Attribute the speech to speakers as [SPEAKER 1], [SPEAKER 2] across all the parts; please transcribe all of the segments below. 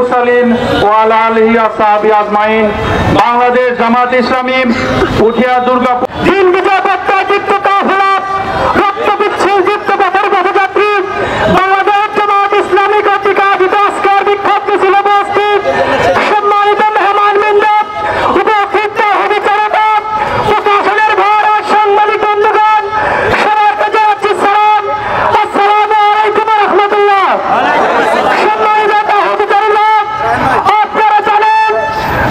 [SPEAKER 1] মুরসালিন ওয়া আলা আলিহি ওয়া সাহবিহি আজমাইন। বাংলাদেশ জামাত ইসলামী পুঠিয়া দুর্গাপুর দিন বিজয় বার্তা যুক্ত কাফেলা রক্ত বিচ্ছিন্ন যুক্ত পথের পথযাত্রী বাংলাদেশ জামাত ইসলামী কর্তৃক আয়োজিত আজকের বিক্ষোভ মিছিলে উপস্থিত সম্মানিত মেহমানবৃন্দ, উপস্থিত অভিচারকরা, প্রশাসনের ভাড়া সাংবাদিক বন্ধুগণ, সবাইকে জানাচ্ছি সালাম। আসসালামু আলাইকুম ওয়া রাহমাতুল্লাহ। সম্মানিত অভিচারকরা, আপনারা জানেন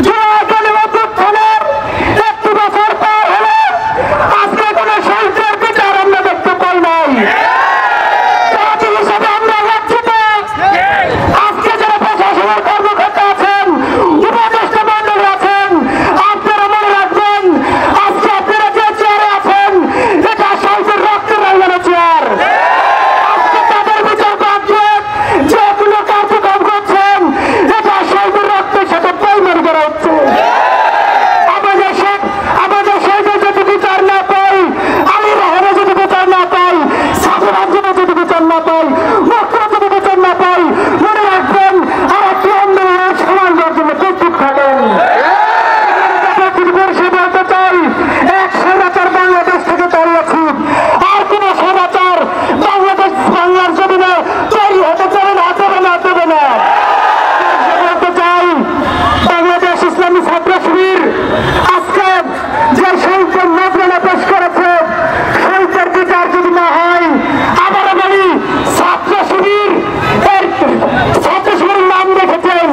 [SPEAKER 1] জুলাই গণঅভ্যুত্থানের একটি বছর পার হলো আজকে কোনো সরকার বিচার আমরা দেখতে পাই নাই। জাতি হিসেবে আমরা লজ্জিত। আজকে যারা প্রশাসনের কর্মকর্তা আছেন, উপদেষ্টা মণ্ডলী আছেন, আপনারা মনে রাখবেন আজকে আপনারা যে চেয়ারে আছেন এটা সরকার রক্তের রঙানো চেয়ার। আজকে তাদের বিচার কার্যে যেগুলো কার্যক্রম করছেন এটা সরকার রক্তের সাথে পরিমাণ করা হচ্ছে। আমাদের সরকার যদি বিচার না পাই, আমি রহমে যদি বিচার না পাই, সাধারণ যদি বিচার না পাই, মুখ্য যদি বিচার না পাই, মনে রাখবেন আর একটি আন্দোলনের সমান জন্য প্রস্তুত থাকেন। বলতে চাই এক স্বৈরাচার বাংলাদেশ থেকে দাঁড়িয়েছি, আর কোন স্বৈরাচার বাংলার জমিনে তৈরি হতে পারে না, দেবে না। বলতে চাই বাংলাদেশ ইসলামী ছাত্র শিবির আজকে যে শহীদের নজরানা পেশ করেছে, শহীদের বিচার যদি না হয়, আবারও বলি ছাত্র শিবির নাম দেখেছেন,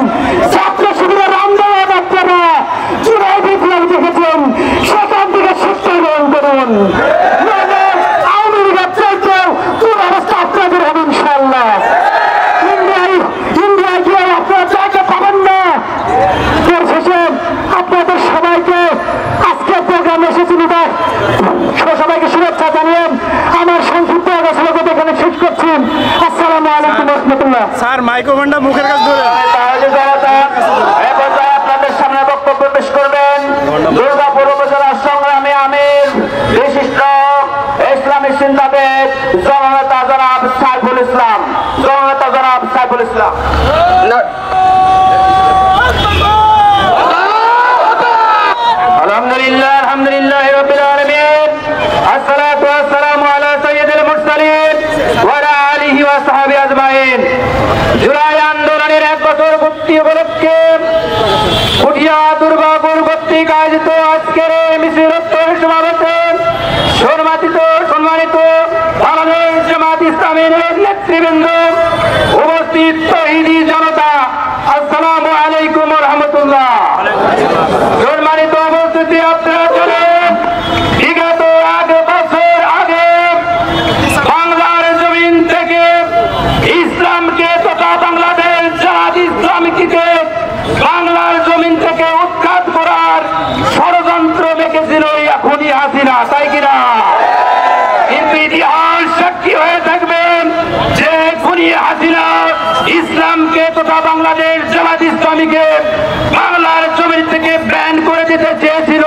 [SPEAKER 1] ছাত্র শিবিরের আন্দোলন আপনারা জুলাই বিপ্লব দেখেছেন, সেখান থেকে শিক্ষা গ্রহণ করুন। আওয়ামী লীগের চাইতে কোন অবস্থা আপনাদের হবে ইনশাআল্লাহ। ইন্ডিয়ায় গিয়ে আপনারা চাইতে পাবেন না। শেষে আপনাদের সবাইকে আজকে প্রোগ্রামে এসেছিল, সবাইকে শুভেচ্ছা জানিয়ে আমার সংক্ষিপ্ত আলোচনা এখানে শেষ করছি। আসসালামু আলাইকুম ওয়া রাহমাতুল্লাহ।
[SPEAKER 2] স্যার মাইক্রোফোনটা মুখের কাছে ধরে
[SPEAKER 1] আপনাদের সামনে বক্তব্য পেশ করবেন দুর্গাপুর উপজেলার সংগ্রামী আমির বিশিষ্ট ইসলামী চিন্তাবিদ জননেতা জনাব সাইফুল ইসলাম। আলহামদুলিল্লাহ রাব্বিল আলামিন, আসসালাতু ওয়াসসালামু আলা সাইয়্যিদিল মুরসালিন ওয়া আলা আলিহি ওয়া সাহবিহি আজমাইন। জুলাই আন্দোলনের 1 বছর পূর্তি উপলক্ষে পুঠিয়া দুর্গাপুর কর্তৃক আয়োজিত আজকের এই মিছিল সমাবেশে সম্মানিত বাংলাদেশ জামাত ইসলামীর নেতৃবৃন্দ, উপস্থিত তৌহিদি জনতা, আসসালামু আলাইকুম ওয়া রাহমাতুল্লাহ। সম্মানিত উপস্থিতি, আপনারা জানেন বিগত 1 বছর আগে বাংলার জমিন থেকে ইসলামকে তথা বাংলাদেশ জামাত ইসলামীকে বাংলার জমিন থেকে উৎখাত করার ষড়যন্ত্র দেখেছিল এখনই হাসিনা, তাই কিনা? কিন্তু ইতিহাস সাক্ষী হয়ে থাকবেন যে খুনি হাসিনা ইসলামকে তথা বাংলাদেশ জামাত ইসলামীকে বাংলার জমিন থেকে ব্যান করে দিতে চেয়েছিল।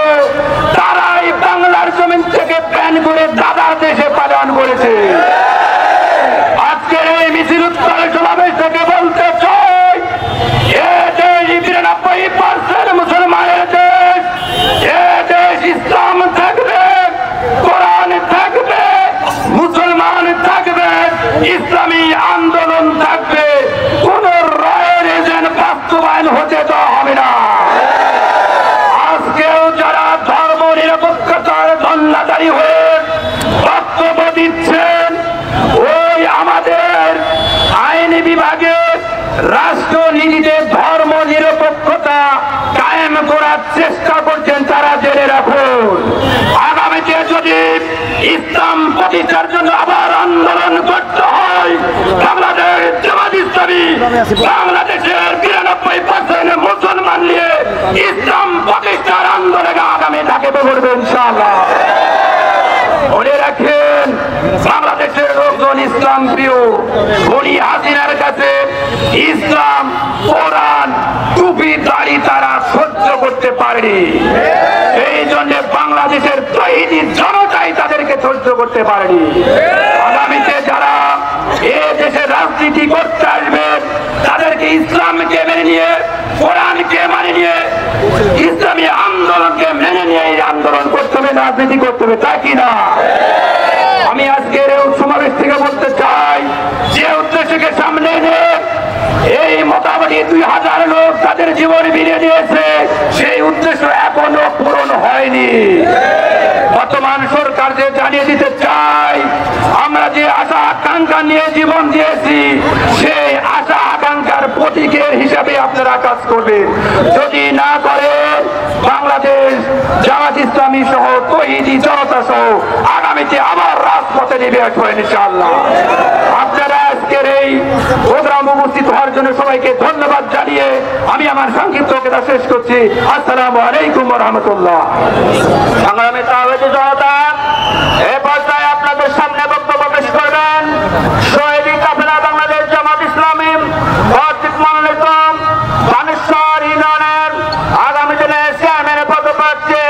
[SPEAKER 1] তারাই বাংলার জমিন থেকে ব্যান করে দাদা দেশে পালন করেছে। আজকের এই মিছিল উত্তর সমাবেশ থেকে বলতে চাই, এ দেশ ৯২% মুসলমানের দেশ। এ দেশ ইসলাম থাকবে, কোরআন থাকবে, মুসলমান থাকবে, ইসলামী আন্দোলন থাকবে। কোন রায়ের যেন বাস্তবায়ন হতে দেওয়া হবে না। আজকেও যারা ধর্ম নিরপেক্ষতার ধন্যাদারী হয়ে বক্তব্য দিচ্ছেন, ওই আমাদের আইনি বিভাগে রাষ্ট্রনীতিতে ধর্ম নিরপেক্ষতা কায়েম করার চেষ্টা করছেন, তারা জেনে রাখুন। আগামীতে যদি ইসলাম প্রতিষ্ঠার জন্য আবার আন্দোলন করতে হয়, বাংলাদেশ জামাত ইসলামী বাংলাদেশের ৯২% মুসলমান নিয়ে ইসলাম প্রতিষ্ঠার আন্দোলনে আগামী তাকে করবে ইনশাআল্লাহ। মনে রাখেন, বাংলাদেশের লোকজন ইসলাম প্রিয়। খুনি হাসিনার কাছে ইসলাম, কোরআন, টুপি, দাড়ি তারা সহ্য করতে পারেনি। এই জন্য বাংলাদেশের তৌহিদি জনতাই তাদেরকে সহ্য করতে পারেনি। আগামীতে যারা এ দেশে রাজনীতি করতে আসবেন তাদেরকে ইসলামকে মেনে নিয়ে, কোরআনকে মানে নিয়ে, ইসলামী আন্দোলনকে মেনে নিয়ে এই আন্দোলন করতে হবে, রাজনীতি করতে হবে, তা কি না? আমি আজকের এই সমাবেশ থেকে বলতে চাই, যে উদ্দেশ্যকে সামনে এনে এই মোটামুটি 2000 লোক তাদের জীবন বিলিয়ে দিয়েছে, সেই উদ্দেশ্য এখনো পূরণ হয়নি। বর্তমান সরকার যে জানিয়ে দিতে চাই, আমরা যে আশা আকাঙ্ক্ষা নিয়ে জীবন দিয়েছি, সেই আশা আকাঙ্ক্ষার প্রতীকের হিসাবে আপনারা কাজ করবেন। যদি না করেন, বাংলাদেশ জামাত ইসলামী সহ তৌহিদি জনতা সহ আগামীতে আবার রাজপথে নেমে আসবে ইনশাআল্লাহ। আপনারা আজকের এই প্রোগ্রাম উপস্থিত হওয়ার জন্য সবাইকে ধন্যবাদ জানিয়ে আমি আমার সংক্ষিপ্ত কথা শেষ করছি। আসসালামু আলাইকুম ওয়া রাহমাতুল্লাহ। সংগ্রামী তাওহীদি জনতা, এই পর্যায়ে আপনাদের সামনে বক্তব্য পেশ করবেন শহীদ কাফেলা বাংলাদেশ জামাত ইসলামী কর্তৃক মনোনীত বানেশ্বর ইউনিয়নের আগামী দিনে চেয়ারম্যানের পদপ্রার্থী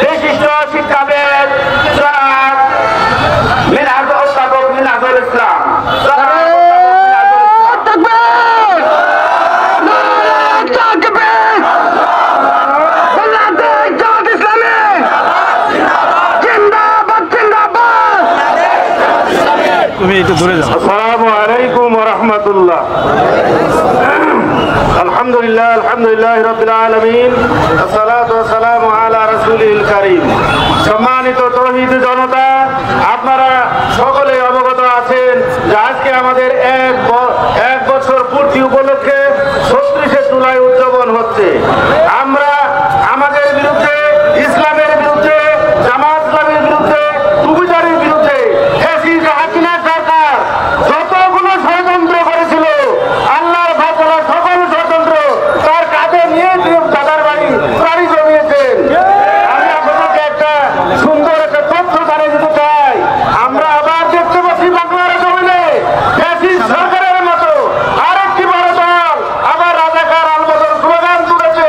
[SPEAKER 1] বিশিষ্ট শিক্ষাবিদ জনাব মিনহাজুল ইসলাম।
[SPEAKER 2] তুমি একটু দূরে যাও।
[SPEAKER 1] আসসালামু আলাইকুম ওয়া রাহমাতুল্লাহ। আলহামদুলিল্লাহ, আলহামদুলিল্লাহ রাব্বিল আলামিন, আসসালাতু ওয়াসসালামু আলা রাসূলিল কারীম। সম্মানিত তৌহিদি জনতা, আপনারা সকলে অবগত আছেন যে আজকে আমাদের এক বছর পূর্তি উপলক্ষে 36শে জুলাই উদযাপন হচ্ছে। আমরা আমাদের বিরুদ্ধে, ইসলামের বিরুদ্ধে, জামাত ইসলামের বিরুদ্ধে, টুপিদারির বিরুদ্ধে যতগুলো ষড়যন্ত্র করেছিল, আল্লাহর ফায়সালা সকল ষড়যন্ত্র তার কাঁধে নিয়ে দাদার বাড়ি প্রাণী জমিয়েছেন। আমি আপনাদেরকে একটা সুন্দর একটা তথ্য জানিয়ে দিতে চাই। আমরা আবার দেখতে পাচ্ছি বাংলার জমিনে ফ্যাসিস্ট সরকারের মতো আরেকটি বড় দল আবার রাজাকার আলবদর স্লোগান তুলেছে,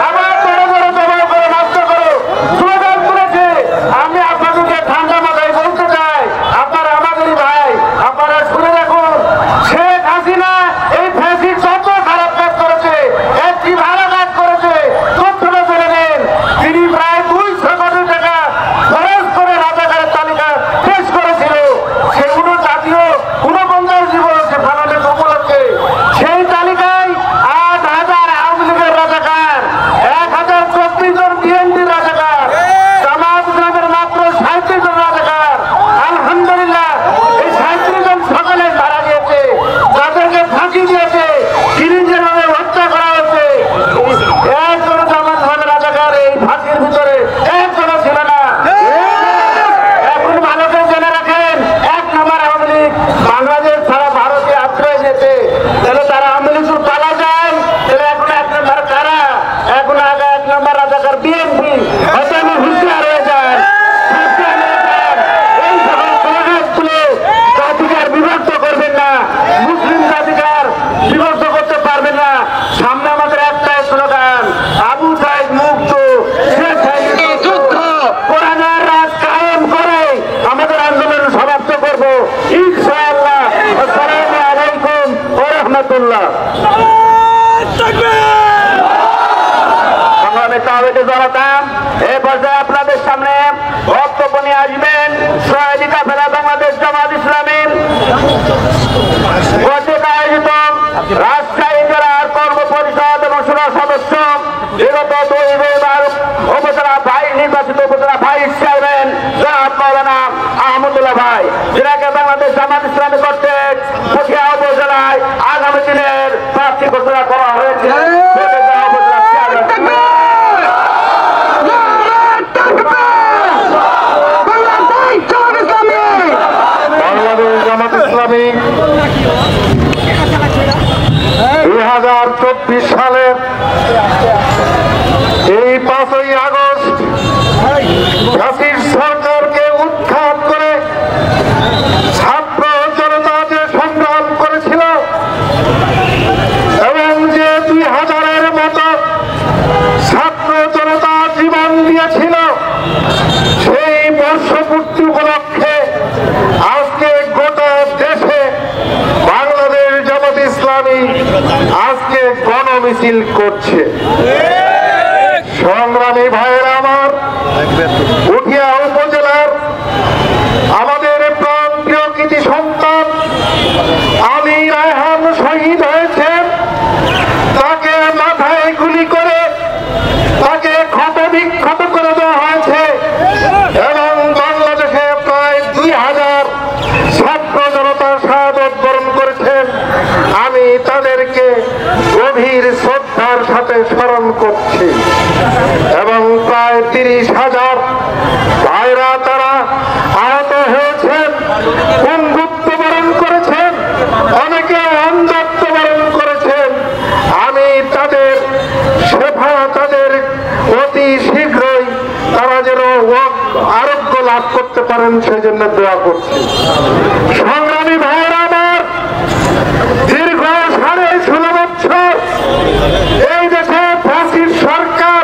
[SPEAKER 1] আবার বড় বড় জবাব করে নষ্ট করো স্লোগান তুলেছে। আমি আপনাদেরকে ঠান্ডা মাথায় বলতে চাই, আপনারা আমাদেরই ভাই, আপনারা শুনে রাখুন, শেখ হাসিনা এই ফ্যাসিস্ট যত খারাপ কাজ করেছে, একটি ভালো কাজ করেছে, তথ্যটা জেনে নেন। তিনি প্রায় 200 কোটি টাকা খরচ করে রাজাকারের তালিকা পেশ করেছিল। সেগুলো জাতীয় ঊনপঞ্চাশ দিবস পালনের উপলক্ষে সেই তালিকায় 8,000 আওয়ামী লীগের রাজাকার, 1,034 জন বিএনপির রাজাকার, জামাত ইসলামের মাত্র 37 জন রাজাকার। আলহামদুলিল্লাহ, এই 37 জন সকলে মারা গিয়েছে, তাদেরকে ফাঁসি দিয়েছে, কিরিঞ্জেভাবে হত্যা করা হয়েছে। একজন জামাত ইসলামের রাজাকার এই ফাঁসির ভিতরে একজনও ছিল না। এখন ভালো করে জেনে রাখেন, 1 নম্বর আওয়ামী লীগ বাংলাদেশ ছাড়া ভারতে আশ্রয় নিয়েছে। তাহলে তারা আওয়ামী লীগ পালা যায়, তাহলে এখন 1 নম্বর কারা? এখন আগে 1 নম্বর রাজাকার বিএনপি। হয়তো আমি হুঁশিয়ার হয়ে যান, এই সকল স্লোগানগুলো জাতিকার বিভক্ত করবেন না, মুসলিম জাতিকার বিভক্ত করতে পারবেন না। সামনে আমাদের একটাই স্লোগান, আবু সাইদ মুক্ত, শেখ হাসিনা যুদ্ধ, কোরআনের রাজ কায়েম করে আমাদের আন্দোলন সমাপ্ত করব ইনশাআল্লাহ। আসসালামু আলাইকুম ওয়া রাহমাতুল্লাহ। সংগ্রামী তাওহীদি জনতা, এই পর্যায়ে আপনাদের সামনে বক্তব্য নিয়ে আসবেন শহীদ কাফেলা বাংলাদেশ জামাত ইসলামী কর্তৃক আয়োজিত রাজশাহী জেলার কর্ম পরিষদ এবং সুরা সদস্য, বিগত 2 বার উপজেলা নির্বাচিত উপজেলা ভাইস চেয়ারম্যান জনাব মাওলানা আহমদুল্লাহ ভাই, যাকে বাংলাদেশ জামাত ইসলামী কর্তৃক পুঠিয়া উপজেলায় আগামী দিনের প্রার্থী ঘোষণা করা হয়েছে। বাংলাদেশ জামাত ইসলামী 2024 সালের এই 5ই আগস্ট ফ্যাসিস্ট সরকারকে উৎখাত করে ছাত্র জনতা যে সংগ্রাম করেছিল এবং যে 2000-এর মতো ছাত্র জনতা জীবন দিয়েছিল, সেই বর্ষপূর্তি উপলক্ষে আজকে গোটা দেশে মিছিল করছে। সংগ্রামী ভাইয়েরা আমার, পুঠিয়া উপজেলার আমাদের প্রান্তীয় কৃতি সন্তান আলী রায়হান শহীদ হয়েছেন। তাকে মাথায় গুলি করে তাকে ক্ষত বিক্ষত করে দেওয়া হয়েছে এবং বাংলাদেশে প্রায় 2000 ছাত্র জনতা শাহাদত বরণ করেছেন। আমি তাদেরকে গভীর শ্রদ্ধার সাথে স্মরণ করছি এবং প্রায় 30,000 ভাইরা তারা আহত হয়েছেন, বন্ধুত্ব বরণ করেছেন, অনেকে অন্ধত্ব বরণ করেছেন। আমি তাদের সেবা, তাদের অতি শীঘ্রই তারা যেন আরোগ্য লাভ করতে পারেন সেজন্য দোয়া করছি। সংগ্রামী ভাইয়েরা আমার, দীর্ঘ 16.5 বছর এই দেশে ফ্যাসিস্ট সরকার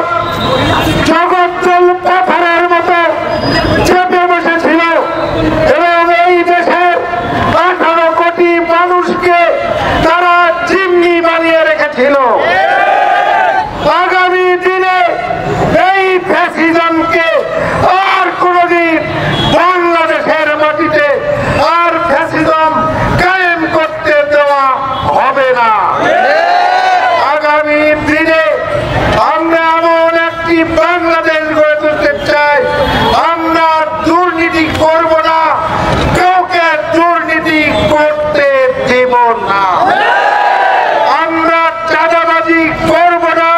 [SPEAKER 1] জগজ্জল পাথরের মতো চেপে বসেছিল এবং এই দেশের 18 কোটি মানুষকে তারা জিম্মি বানিয়ে রেখেছিল। আগামী দিনে এই ফ্যাসিজমকে আর কোনদিন বাংলাদেশের মাটিতে আর ফ্যাসিজম কায়েম করতে দেওয়া হবে না। আগামী দিনে আমরা এমন একটি বাংলাদেশ গড়ে তুলতে চাই, আমরা দুর্নীতি করব না, কাউকে দুর্নীতি করতে দেব না। আমরা চাঁদাবাজি করব না,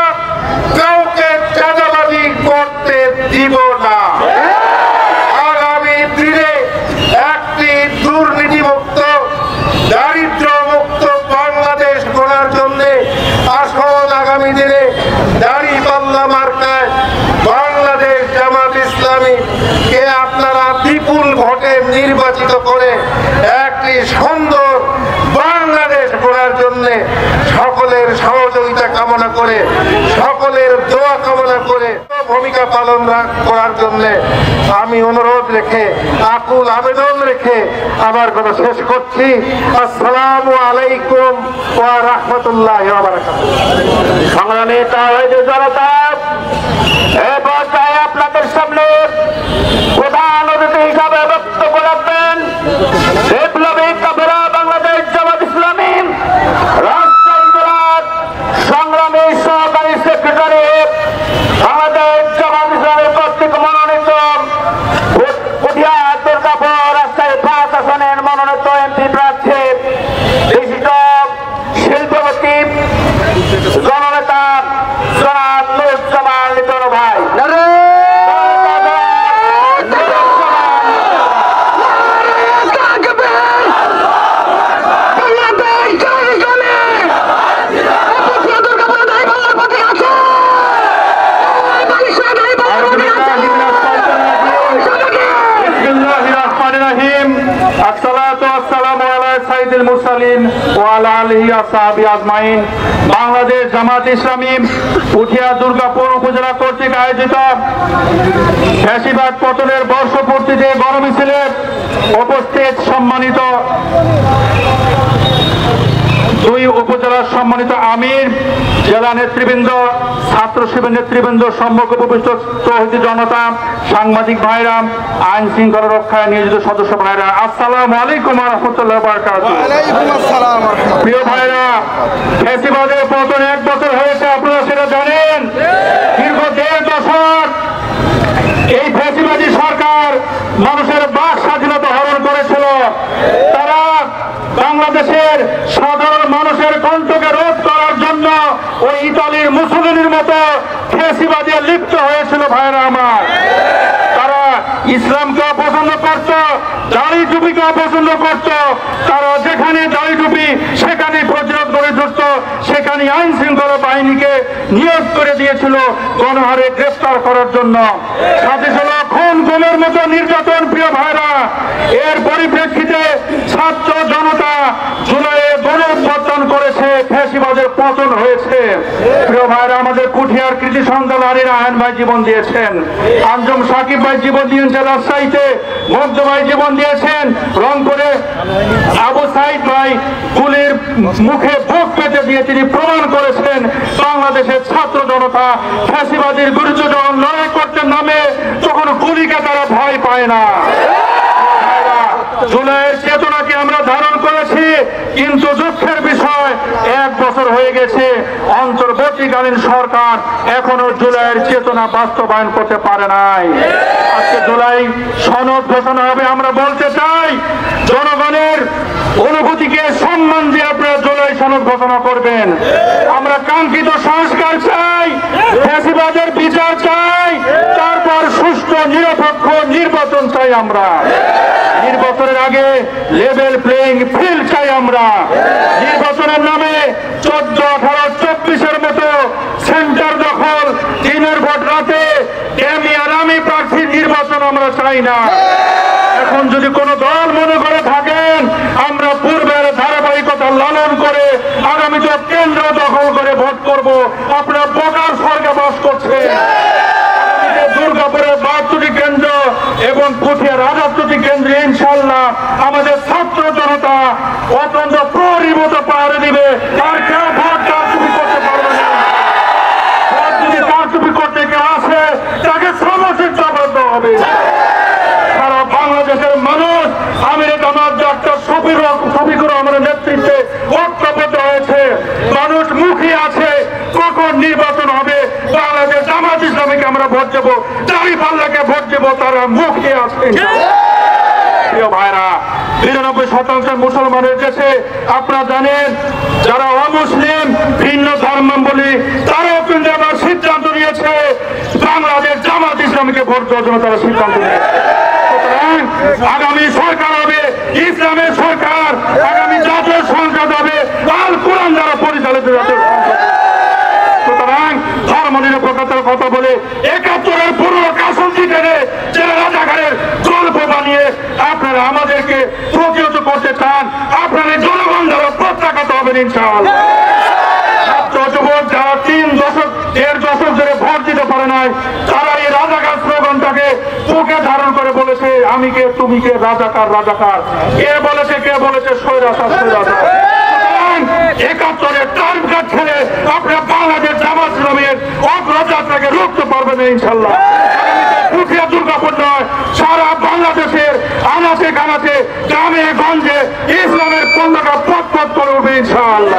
[SPEAKER 1] কাউকে চাঁদাবাজি করতে দিব না। আগামী দিনে একটি দুর্নীতিমুক্ত, দারিদ্র মুক্ত বাংলাদেশ গড়ার জন্য আসুন আগামী দিনে দাঁড়িপাল্লা মার্কায় বাংলাদেশ জামাত ইসলামী কে আপনারা বিপুল ভোটে নির্বাচিত করে একটি সুন্দর বাংলাদেশ গড়ার জন্য সকলের সহযোগিতা কামনা করে, সকলের দোয়া কামনা করে ভূমিকা পালন করার জন্য আমি অনুরোধ রেখে, আকুল আবেদন রেখে আমার কথা শেষ করছি। আসসালামু আলাইকুম ওয়া রাহমাতুল্লাহি ওয়া বারাকাতুহু। সংগ্রামী তাওহীদ জনতা, এই পর্যায়ে আপনাদের সামনে প্রধান অতিথি হিসাবে বক্তব্য রাখবেন বিপ্লবী কাফেলা বাংলাদেশ জামাত ইসলামী রাজশাহী জেলার সংগ্রামী সহকারী সেক্রেটারি, বাংলাদেশ জামাত ইসলামী কর্তৃক মনোনীত পুঠিয়া দুর্গাপুর রাজশাহী 5 আসনের মনোনীত এমপি প্রার্থী, বিশিষ্ট শিল্পপতি জননেতা জনাব নুরুজ্জামান লিটন ভাই। বাংলাদেশ জামাত ইসলামী পুঠিয়া দুর্গাপুর উপজেলা কর্তৃক আয়োজিত ফ্যাসিবাদ পতনের বর্ষপূর্তিতে গণমিছিলে উপস্থিত সম্মানিত দুই উপজেলার সম্মানিত আমির, জেলা নেতৃবৃন্দ, ছাত্র শিবির নেতৃবৃন্দ, সম্মুখ উপবিষ্ট তৌহিদি জনতা, সাংবাদিক ভাইরা, আইন শৃঙ্খলা রক্ষায় নিয়োজিত সদস্য ভাইরা, আসসালামু আলাইকুম ওয়া রাহমাতুল্লাহি ওয়া বারাকাতুহু। প্রিয় ভাইরা, ফ্যাসিবাদের পতন 1 বছর হয়েছে, আপনারা সেটা জানেন। দীর্ঘ 1.5 দশক এই ফ্যাসিবাদী সরকার মানুষের বাক স্বাধীনতা হরণ করেছিল। তারা বাংলাদেশের সাধারণ মানুষের কণ্ঠকে রোধ করার জন্য ওই ইতালির মুসলিনের মতো ফ্যাসিবাদে লিপ্ত হয়েছিল। ভাইরা আমার, তারা ইসলামকে অপছন্দ করত, দাড়ি টুপিকে অপছন্দ করত। তারা যেখানে দাড়ি টুপি সেখানে প্রতিরোধ গড়ে ধরত, সেখানে আইন শৃঙ্খলা বাহিনীকে নিয়োগ করে দিয়েছিল গণহারে গ্রেফতার করার জন্য। সাথে ছিল খুন গুমের মতো নির্যাতন। প্রিয় ভাইরা, এর পরিপ্রেক্ষিতে ছাত্র জনতা জুলাইয়ে গণ অভ্যুত্থান করেছে, ফ্যাসিবাদের পতন হয়েছে। প্রিয় ভাইরা, আমাদের পুঠিয়ার কৃতি সন্তান আলীর আয়ন ভাই জীবন দিয়েছেন, আঞ্জুম সাকিব ভাই জীবন দিয়েছেন রাজশাহীতে, মধ্য ভাই জীবন দিয়েছেন রংপুরে, আবু সাইদ ভাই গুলির মুখে বুক পেতে দিয়ে তিনি প্রমাণ করেছেন বাংলাদেশের ছাত্র জনতা ফ্যাসিবাদের বিরুদ্ধে যখন লড়াই করতে নামে তখন গুলিকে তারা ভয় পায় না। জুলাইয়ের চেতনাকে আমরা ধারণ করেছি, কিন্তু দুঃখের বিষয় 1 বছর হয়ে গেছে, অন্তর্বর্তীকালীন সরকার এখনো জুলাইয়ের চেতনা বাস্তবায়ন করতে পারে নাই। আজকে জুলাই সনদ ঘোষণা হবে, আমরা বলতে চাই জনগণের অনুভূতিকে সম্মান দিয়ে আপনারা জুলাই সনদ ঘোষণা করবেন। আমরা কাঙ্ক্ষিত সংস্কার চাই, ফ্যাসিবাদের বিচার চাই, তারপর সুষ্ঠু নিরপেক্ষ নির্বাচন চাই। আমরা নির্বাচনের আগে লেভেল প্লেইং ফিল্ড চাই। আমরা নির্বাচনের নামে 14, 18, 24-এর মতো সেন্টার দখল, দিনের ভোট রাতে আমি প্রার্থীর নির্বাচন আমরা চাই না। এখন যদি কোনো দল মনে করে থাকেন আমরা পূর্বের ধারাবাহিকতা লালন করে আগামীতে কেন্দ্র দখল করে ভোট করব, আপনারা বোকার স্বর্গে বাস করছেন। দুর্গাপুরের 72টি কেন্দ্র এবং পুঠিয়ার 78টি কেন্দ্রে ইনশাল্লাহ আমাদের ছাত্র জনতা অত্যন্ত প্রহরীর মতো পাহাড়ে দিবে, আর কেউ ভোট কারচুপি করতে পারবে না। ভোট যদি কারচুপি করতে কেউ আসে তাকে সমস্যার জবাব দেওয়া হবে। সারা বাংলাদেশের মানুষ আমিরে জামাত ডাক্তার শফিকুর রহমানের নেতৃত্বে ঐক্যবদ্ধ হয়েছে। মানুষ মুখিয়ে আছে কখন নির্বাচন হবে, বাংলাদেশ জামাত ইসলামীকে আমরা ভোট দেবো, দাঁড়িপাল্লাকে ভোট দেবো, তারা মুখিয়ে আছে। প্রিয় ভাইরা, 92% মুসলমানের দেশে আপনারা জানেন যারা অমুসলিম ভিন্ন ধর্মাবলী তারাও কিন্তু আবার সিদ্ধান্ত নিয়েছে বাংলাদেশ জামাত ইসলামীকে ভোট দেওয়ার জন্য তারা সিদ্ধান্ত নিয়েছে। আগামী সরকার হবে ইসলামের সরকার, আগামী জাতীয় সংসদ হবে আল কোরআন দ্বারা পরিচালিত জাতীয় সংসদ। সুতরাং ধর্ম নিরপেক্ষতার কথা বলে 71-এর পুরো কাসল চিঠে যারা রাজাকারের গল্প বানিয়ে আপনারা আমাদেরকে প্রতিহত করতে চান, আপনারা জনগণ দ্বারা প্রত্যাখ্যাত হবেন ইনশাআল্লাহ। ছাত্র যুবক যারা 3 দশক 1.5 দশক ধরে ভোট দিতে পারে নাই, তারা এই রাজাকার স্লোগানটাকে বুকে ধারণ করে বলেছে আমি কে তুমি কে, রাজাকার রাজাকার। কে বলেছে স্বৈরাচার স্বৈরাচার। 71-এর টার্ম কার্ড ছেড়ে আপনারা বাংলাদেশ জামাত ইসলামের অগ্রযাত্রাকে রুখতে পারবেন ইনশাল্লাহ। পুঠিয়া দুর্গাপুর নয়, সারা বাংলাদেশের আনাচে কানাচে গ্রামে গঞ্জে ইসলামের পতাকা পথ করে উঠবে ইনশাআল্লাহ।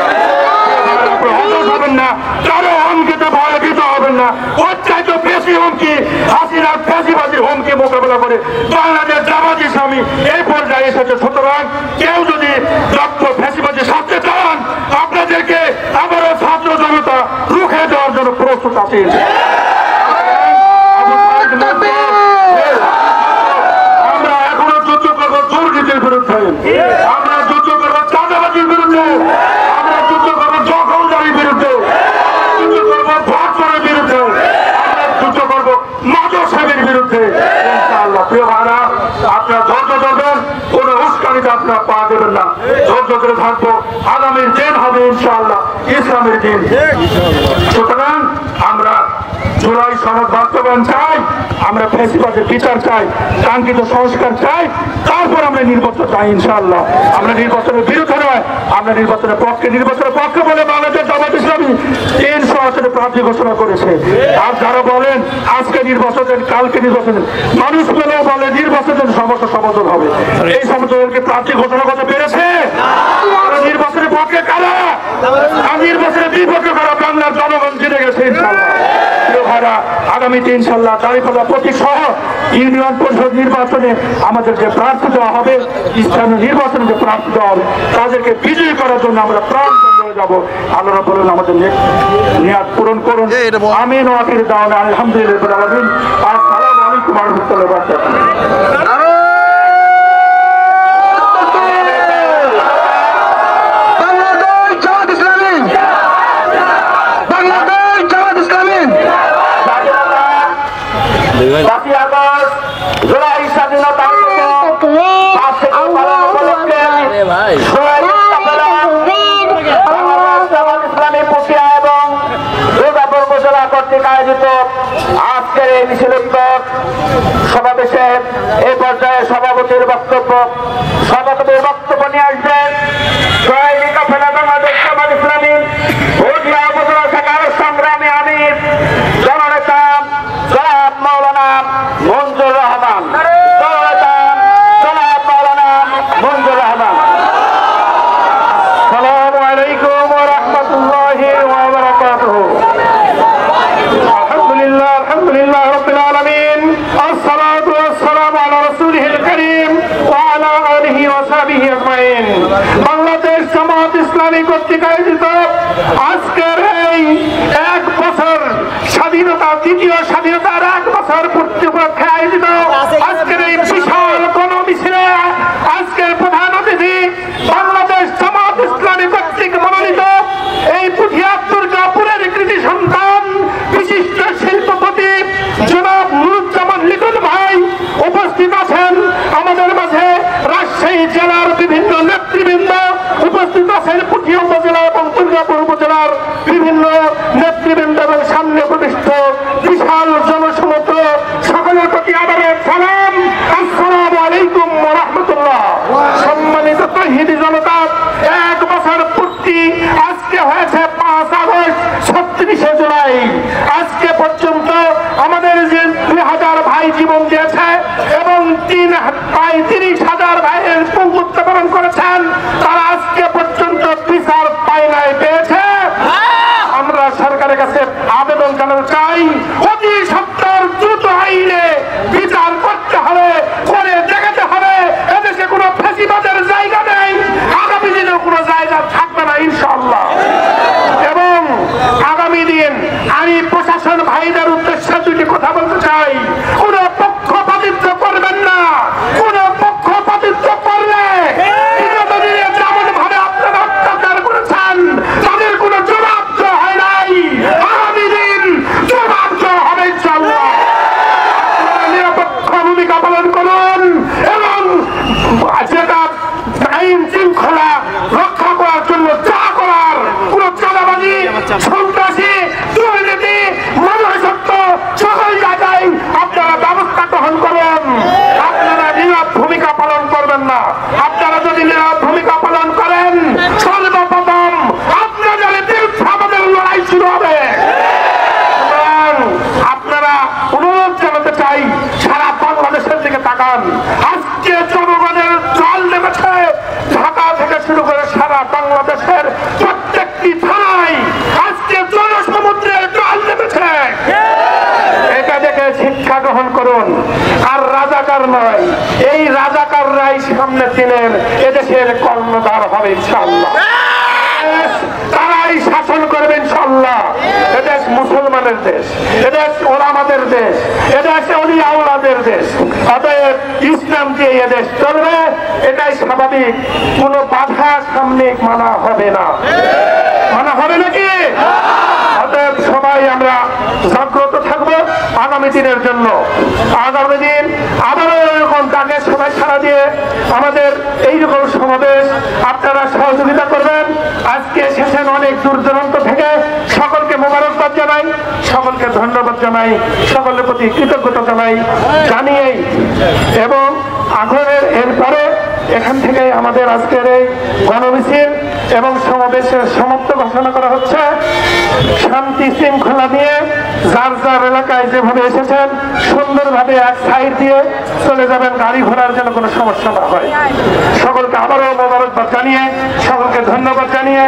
[SPEAKER 1] হতাশ হবেন না, কারো হুমকিতে ভয়ভীত হবেন না। ওর চাইতে বেশি হুমকি হাসিনার ফ্যাসিবাদীর হুমকি মোকাবেলা করে বাংলাদেশ জামাত ইসলামী এই পর্যায়ে এসেছে। সুতরাং কেউ যদি ফ্যাসিবাদী সাথে চান আপনাদেরকে আবারও ছাত্র জনতা রুখে দেওয়ার জন্য প্রস্তুত আছেন। আমরা এখনো যুদ্ধ করবো দুর্নীতির বিরুদ্ধে, আমরা যুদ্ধ করবো চাঁদাবাজির বিরুদ্ধে, আমরা যুদ্ধ করবো দখলদারির বিরুদ্ধে, যুদ্ধ করবো ভোটচোরের বিরুদ্ধে, আমরা যুদ্ধ করবো মাদকসেবীর বিরুদ্ধে ইনশাআল্লাহ। প্রিয় ভাইরা, আপনারা ধৈর্য ধরবেন, কোন উস্কানিতে আপনারা পা দেবেন না, ধৈর্য ধরে থাকবো। আগামীর দিন হবে ইনশাআল্লাহ ইসলামের দিন। সুতরাং আমরা জুলাই সনদ বাস্তবায়ন চাই, আমরা ফ্যাসিবাদের বিচার চাই, কাঙ্ক্ষিত সংস্কার চাই, তারপর আমরা নির্বাচন চাই ইনশাআল্লাহ। আমরা নির্বাচনের বিরুদ্ধে নয়, আমরা নির্বাচনের পক্ষে। নির্বাচনের পক্ষে বলে বাংলাদেশ জামাত ইসলামী 300 আসনে প্রার্থী ঘোষণা করেছে। আর যারা বলেন আজকে নির্বাচন দেন, কালকে নির্বাচন দেন, মানুষ পেলেও বলে নির্বাচনের সমস্যা সমাধান হবে, এই সমস্যাকে প্রার্থী ঘোষণা করতে পেরেছে? নির্বাচনের পক্ষে কারা আর নির্বাচনের বিপক্ষে কারা? বাংলার জনগণ জিতে গেছে ইনশাআল্লাহ। আগামীতে ইনশাআল্লাহ দাঁড়িপাল্লা প্রতীক সহ ইউনিয়ন পরিষদ নির্বাচনে আমাদের যে প্রার্থী দেওয়া হবে, স্থানীয় নির্বাচনে যে প্রার্থী দেওয়া হবে, তাদেরকে বিজয়ী করার জন্য আমরা প্রাণ হয়ে যাবো। আল্লাহ রাব্বুল আলামিন আমাদের নিয়াত পূরণ করুন। আমিন ওয়া আখিরু দাওয়ানা আলহামদুলিল্লাহি রাব্বিল আলামিন। আসসালামু আলাইকুম ওয়া রাহমাতুল্লাহি ওয়া বারাকাতুহু। জুলাই স্বাধীনতা ইসলামী পুঠিয়া এবং কর্তৃক আয়োজিত আজকের এই মিছিলোত্তর সমাবেশে এই পর্যায়ে সভাপতির বক্তব্য নিয়ে আসবেন বাংলাদেশ জামাত ইসলামী ভোটিয়া উপজেলা শাখার সংগ্রামী আমির জননেতা জনাব মাওলানা মঞ্জুর রহমান। আসসালামু আলাইকুম ওয়া রাহমাতুল্লাহি ওয়া বারাকাতুহু। আলহামদুলিল্লাহ রাব্বিল আলামিন, আসসালাতু ওয়াসসালামু আলা রাসূলিল কারীম ওয়া আলা আলিহি ওয়া সাহবিহি আজমাইন। বাংলাদেশ জামাত ইসলামী কর্তৃক আয়োজিত আজকের এই 1 বছর স্বাধীনতা, দ্বিতীয় স্বাধীনতার 1 বছর পূর্তি উপলক্ষে আয়োজিত আজকের এই বিশাল গণমিছিলে আজকের প্রধান অতিথি বাংলাদেশ জামাত ইসলামী কর্তৃক মনোনীত এই পুঠিয়া দুর্গাপুরের কৃতি সন্তান বিশিষ্ট শিল্পপতি জনাব নুরুজ্জামান লিটন ভাই উপস্থিত আছেন। আমাদের মাঝে রাজশাহী জেলার বিভিন্ন নেতৃবৃন্দ উপস্থিত আছেন, পুঠিয়া উপজেলা এবং দুর্গাপুর উপজেলার বিভিন্ন নেতৃবৃন্দ এবং সামনে প্রতিষ্ঠিত বিশাল জনসমুদ্র, সকলের প্রতি আদরের সালাম, আসসালামু আলাইকুম ওয়া রাহমাতুল্লাহ। সম্মানিত তৌহিদি জনতা, 1 বছর পূর্তি আজকে হয়েছে 5 আগস্ট, 36শে জুলাই। আজকে পর্যন্ত আমাদের যে 2000 ভাই জীবন দিয়েছে এবং প্রায় 30,000 ভাইয়ের পঙ্গুত্ব বরণ করেছেন, তারা আজকে পর্যন্ত বিচার পায় নাই, পেয়েছে। আমরা সরকারের কাছে আবেদন জানাতে চাই, অতি সত্বর দ্রুত আইনে বিচার করতে হবে, করে দেখাতে হবে এদেশে কোনো ফ্যাসিবাদের জায়গা নেই, আগামী দিনেও কোনো জায়গা থাকবে না ইনশাআল্লাহ। এবং আগামী দিন আমি প্রশাসন ভাইদের উদ্দেশ্যে 2টি কথা বলতে চাই। কোন পক্ষপাতিত্ব করবেন না, কোন পক্ষপাতিত্ব করলে যেমন ভাবে আপনারা অত্যাচার করেছেন তাদের কোনো জবাব দেওয়া হয় নাই, আগামী দিন জবাব দেওয়া হবে ইনশাআল্লাহ। আপনারা নিরপেক্ষ ভূমিকা পালন করুন এবং যেটা আইন শৃঙ্খলা রক্ষা করার জন্য যা করার, কোন চাঁদাবাজি, সন্ত্রাসী, দুর্নীতি, মানবসত্ব সকল জায়গায় আপনারা ব্যবস্থা গ্রহণ করুন। আপনারা নীরব ভূমিকা পালন করবেন না। আপনারা যদি নীরব ভূমিকা পালন করেন, সর্বপ্রথম আপনাদের বিরুদ্ধে আমাদের লড়াই শুরু হবে। আপনারা অনুরোধ জানাতে চাই, সারা বাংলাদেশের দিকে তাকান। আজকে জনগণের জল নেমেছে ঢাকা থেকে শুরু করে সারা বাংলাদেশের প্রত্যেকটি থানায় আজকে জনসমুদ্রের জল নেমেছে। এটা দেখে শিক্ষা গ্রহণ করুন, আর রাজাকার নয়, এই রাজাকাররাই সামনের দিনের এদেশের কর্ণধার হবে ইনশাআল্লাহ। তারাই শাসন করবে ইনশাআল্লাহ। এদেশ মুসলমানের দেশ, এদেশ ওলামাদের দেশ, এদেশ ওলিয়া আওলাদের দেশ। অতএব ইসলাম দিয়ে এদেশ চলবে, এটাই স্বাভাবিক। কোনো বাধা সামনে মানা হবে না, মানা হবে নাকি? অতএব সবাই আমরা জাগ্রত থাকবো আগামী দিনের জন্য। আগামী দিন আবারও এরকম ডাকে সবাই সাড়া দিয়ে আমাদের এইরকম সমাবেশ আপনারা সহযোগিতা করবেন। আজকে এসেছেন অনেক দূর দূরান্ত থেকে, সকলকে মোবারকবাদ জানাই, সকলকে ধন্যবাদ জানাই, সকলের প্রতি কৃতজ্ঞতা জানিয়েই এবং আগ্রহের এরপরে এখান থেকে আমাদের আজকের এই গণমিছিল এবং সমাবেশের সমাপ্ত ঘোষণা করা হচ্ছে। শান্তি শৃঙ্খলা নিয়ে যার যার এলাকায় যেভাবে এসেছেন সুন্দরভাবে এক সাইড দিয়ে চলে যাবেন, গাড়ি ঘোড়ার যেন কোনো সমস্যা না হয়। সকলকে আবারও মোবারকবাদ জানিয়ে, সকলকে ধন্যবাদ জানিয়ে,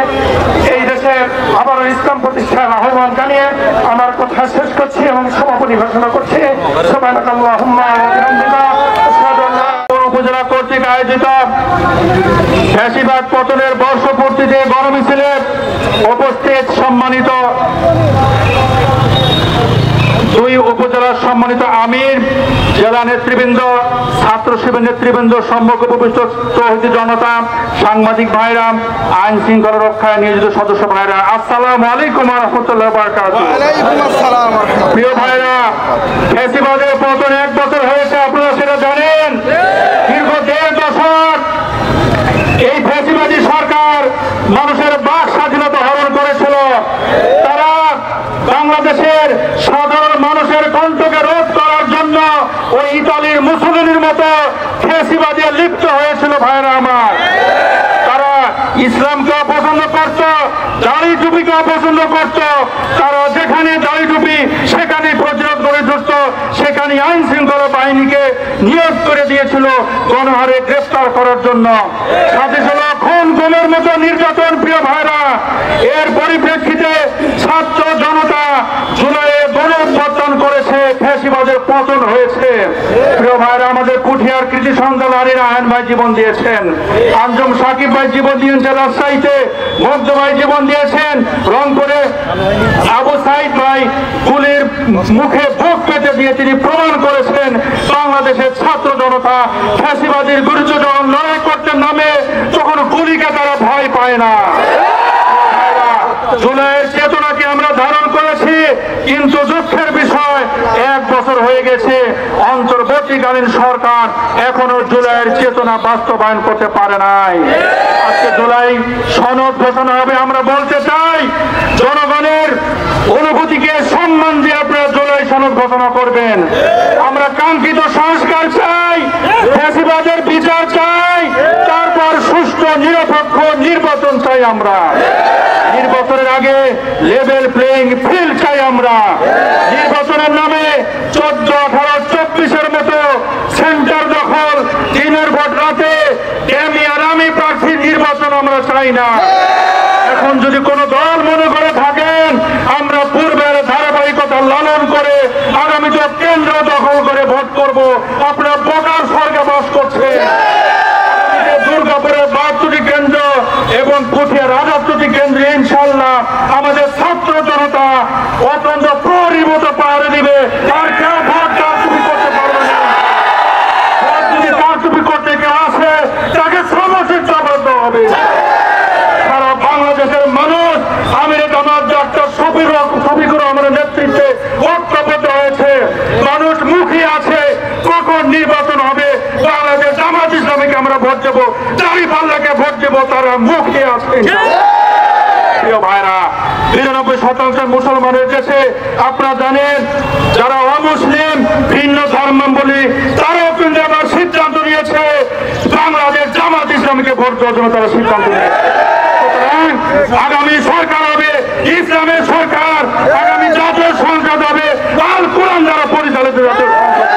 [SPEAKER 1] এই দেশের আবারও ইসলাম প্রতিষ্ঠার আহ্বান জানিয়ে আমার কথা শেষ করছি এবং সমাপনী ঘোষণা করছি। সুবহানাকাল্লাহুম্মা ওয়া বিহামদিকা আশহাদু আল্লা ইলাহা ইল্লা আনতা উপজেলা কর্তৃক আয়োজিত ফ্যাসিবাদ পতনের বর্ষপূর্তিতে গণমিছিলে উপস্থিত সম্মানিত 2 উপজেলার সম্মানিত আমির, জেলা নেতৃবৃন্দ, ছাত্র শিবির নেতৃবৃন্দ, সম্মুখে উপবিষ্ট তৌহিদি জনতা, সাংবাদিক ভাইরা, আইন শৃঙ্খলা রক্ষায় নিয়োজিত সদস্য ভাইরা, আসসালামু আলাইকুম ওয়া রাহমাতুল্লাহি ওয়া বারাকাতুহু। প্রিয় ভাইরা, ফ্যাসিবাদের পতন 1 বছর হয়েছে, আপনারা সেটা জানেন। দীর্ঘ 1.5 দশক এই ফ্যাসিবাদী সরকার মানুষের বাক স্বাধীনতা হরণ করেছিল। তারা বাংলা বাংলাদেশের সাধারণ মানুষের কণ্ঠকে রোধ করার জন্য ওই ইতালির মুসলিনের মতো ফ্যাসিবাদে লিপ্ত হয়েছিল ভাইরা আমার। তারা ইসলামকে অপছন্দ করত, দাড়ি টুপিকে অপছন্দ করত। তারা যেখানে দাড়ি টুপি সেখানে প্রতিরোধ করে ধরত, সেখানে আইন শৃঙ্খলা বাহিনীকে নিয়োগ করে দিয়েছিল গণহারে গ্রেফতার করার জন্য। সাথে ছিল খুন গুমের মতো নির্যাতন। প্রিয় ভাইরা, এর পরিপ্রেক্ষিতে ছাত্র জনতা জুলাইয়ে গণঅভ্যুত্থান করেছে, ফ্যাসিবাদের পতন হয়েছে। প্রিয় ভাইরা, আমাদের পুঠিয়ার কৃতি সন্তান আলী রায়হান ভাই জীবন দিয়েছেন, আঞ্জুম সাকিব ভাই জীবন দিয়েছেন রাজশাহীতে, মধ্য ভাই জীবন দিয়েছেন রংপুরে, আবু সাইদ ভাই গুলির মুখে বুক পেতে দিয়ে তিনি প্রমাণ করেছেন বাংলাদেশের ছাত্র জনতা ফ্যাসিবাদের বিরুদ্ধে যখন লড়াই করতে নামে তখন গুলিকে তারা ভয় পায় না। জুলাইয়ের চেতনাকে আমরা ধারণ করেছি, কিন্তু দুঃখের বিষয় 1 বছর হয়ে গেছে, অন্তর্বর্তীকালীন সরকার এখনো জুলাইয়ের চেতনা বাস্তবায়ন করতে পারে নাই। আজকে জুলাই সনদ ঘোষণা হবে। আমরা বলতে চাই, জনগণের অনুভূতিকে সম্মান দিয়ে আপনারা জুলাই সনদ ঘোষণা করবেন। আমরা কাঙ্ক্ষিত সংস্কার চাই, ফ্যাসিবাদের বিচার চাই, তারপর সুষ্ঠু নিরপেক্ষ নির্বাচন চাই। আমরা নির্বাচনের আগে লেভেল প্লেইং ফিল্ড চাই। আমরা নির্বাচনের নামে 14, 18, 24-এর মতো সেন্টার দখল, দিনের ভোট রাতে আমি প্রার্থী নির্বাচন আমরা চাই না। এখন যদি কোন দল মনে করে থাকেন আমরা পূর্বের ধারাবাহিকতা লালন করে আগামীতে কেন্দ্র দখল করে ভোট করব, আপনারা বোকার স্বর্গে বাস করছে। দুর্গাপুরের 72টি কেন্দ্র এবং পুঠিয়া রাজাত্তটি কেন্দ্রে ইনশাল্লাহ আমাদের ছাত্র জনতা অত্যন্ত প্রহরীর মতো পাহাড়ে দিবে। আর কেউ ভোট কারচুপি করতে পারবে না। ভোট যদি কারচুপি করতে কেউ আসে তাকে সমস্যার জবাব দেওয়া হবে। সারা বাংলাদেশের মানুষ আমিরে জামাত ডাক্তার শফিকুর রহমানের নেতৃত্বে ঐক্যবদ্ধ হয়েছে। মানুষ মুখিয়ে আছে কখন নির্বাচন হবে। বাংলাদেশ জামাত ইসলামীকে আমরা ভোট দেবো, দাঁড়িপাল্লাকে ভোট দেবো, তারা মুখিয়ে আছে। প্রিয় ভাইরা, ৯২% মুসলমানের দেশে আপনারা জানেন যারা অমুসলিম ভিন্ন ধর্মাবলী তারাও কিন্তু আবার সিদ্ধান্ত নিয়েছে বাংলাদেশ জামাত ইসলামীকে ভোট দেওয়ার জন্য তারা সিদ্ধান্ত নিয়েছে। আগামী সরকার হবে ইসলামের সরকার, আগামী জাতীয় সংসদ হবে আল কোরআন দ্বারা পরিচালিত জাতীয় সংসদ।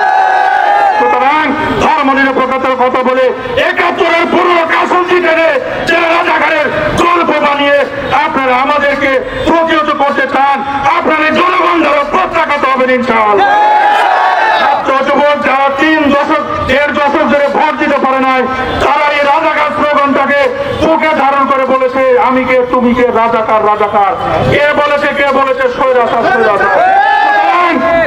[SPEAKER 1] সুতরাং ধর্ম নিরপেক্ষতার কথা বলে ৭১-এর পুরো কাসল জিতে যারা রাজাকারের গল্প বানিয়ে আপনারা আমাদেরকে প্রতিহত করতে চান, আপনারা জনগণ দ্বারা প্রত্যাখ্যাত হবেন ইনশাআল্লাহ। ছাত্র যুবক যারা 3 দশক 1.5 দশক ধরে ভোট দিতে পারে নাই, তারা এই রাজাকার স্লোগানটাকে বুকে ধারণ করে বলেছে আমি কে তুমি কে, রাজাকার রাজাকার। কে বলেছে স্বৈরাচার স্বৈরাচার।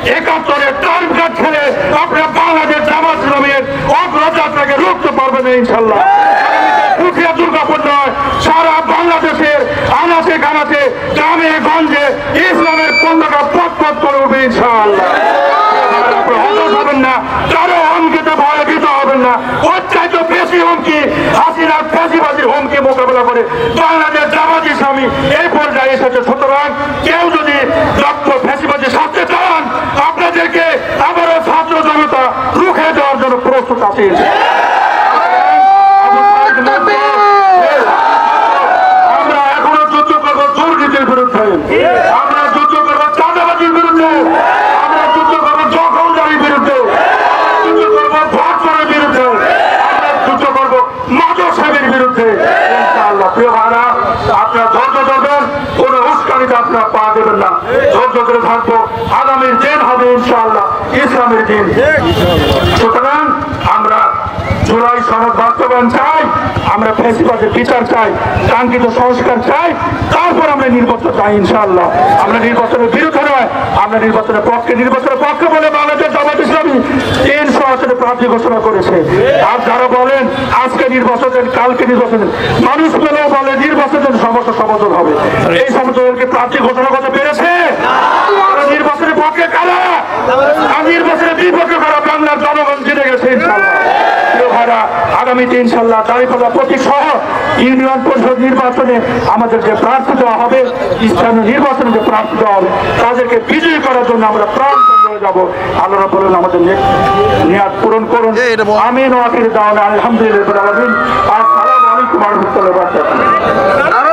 [SPEAKER 1] ৭১-এর টাইম কাট ছেড়ে আপনারা বাংলাদেশ জামাত ইসলামীর অগ্রযাত্রাকে রুখতে পারবেন ইনশাআল্লাহ। পুঠিয়া দুর্গাপুর নয়, সারা বাংলাদেশের আনাচে কানাচে গ্রামে গঞ্জে ইসলামের পতাকা পথ করে উঠবে ইনশাআল্লাহ। হতাশ হবেন না, কারো হুমকিতে ভয় ভীত হবেন না। ওর চাইতে বেশি হুমকি হাসিনার ফ্যাসিবাদীর হুমকি মোকাবেলা করে বাংলাদেশ জামাত ইসলামী এই পর্যায়ে এসেছে। সুতরাং কেউ যদি ফ্যাসিবাদী সাথে চান আপনাদেরকে আবারও ছাত্র জনতা রুখে দেওয়ার জন্য প্রস্তুত আছে। আমরা এখনো যুদ্ধ করবো দুর্নীতির বিরুদ্ধে, আমরা যুদ্ধ করবো চাঁদাবাজির বিরুদ্ধে, আমরা যুদ্ধ করবো দখলদারির বিরুদ্ধে, যুদ্ধ করবো ভোটচোরের বিরুদ্ধে, আমরা যুদ্ধ করবো মাদকসেবীর বিরুদ্ধে ইনশাআল্লাহ। প্রিয় ভাইরা, আপনারা ধৈর্য ধরবেন, কোন উস্কানিতে আপনারা পা দেবেন না, ধৈর্য ধরে থাকবো। আগামীর দিন হবে ইনশাআল্লাহ ইসলামের দিন। সুতরাং আমরা জুলাই সনদ বাস্তবায়ন চাই, আমরা ফ্যাসিবাদের বিচার চাই, কাঙ্ক্ষিত সংস্কার চাই, তারপর আমরা নির্বাচন চাই ইনশাআল্লাহ। আমরা নির্বাচনের বিরুদ্ধে নয়, আমরা নির্বাচনের পক্ষে। নির্বাচনের পক্ষে বলে বাংলাদেশ জামাত ইসলামী 300 আসনে প্রার্থী ঘোষণা করেছে। আর যারা বলেন আজকে নির্বাচন দেন, কালকে নির্বাচন দেন, মানুষ পেলেও বলে নির্বাচন দেন, সমস্যা সমাধান হবে। এই সমস্যাকে প্রার্থী ঘোষণা করতে পেরেছে? নির্বাচনের পক্ষে কারা আর নির্বাচনের বিপক্ষে কারা? বাংলার জনগণ জিতে গেছে ইনশাআল্লাহ। আগামীতে ইনশাআল্লাহ দাঁড়িপাল্লা প্রতীক সহ ইউনিয়ন পরিষদ নির্বাচনে আমাদের যে প্রার্থী দেওয়া হবে, স্থানীয় নির্বাচনে যে প্রাপ্ত হবে তাদেরকে বিজয়ী করার জন্য আমরা প্রাণ হয়ে যাব। আল্লাহ রাব্বুল আলামিন আমাদের নিয়াত পূরণ করুন। আমিন ওয়া আখির দাওয়ানা আলহামদুলিল্লাহি রাব্বিল আলামিন। আসসালামু আলাইকুম ওয়া রাহমাতুল্লাহি ওয়া বারাকাতুহু।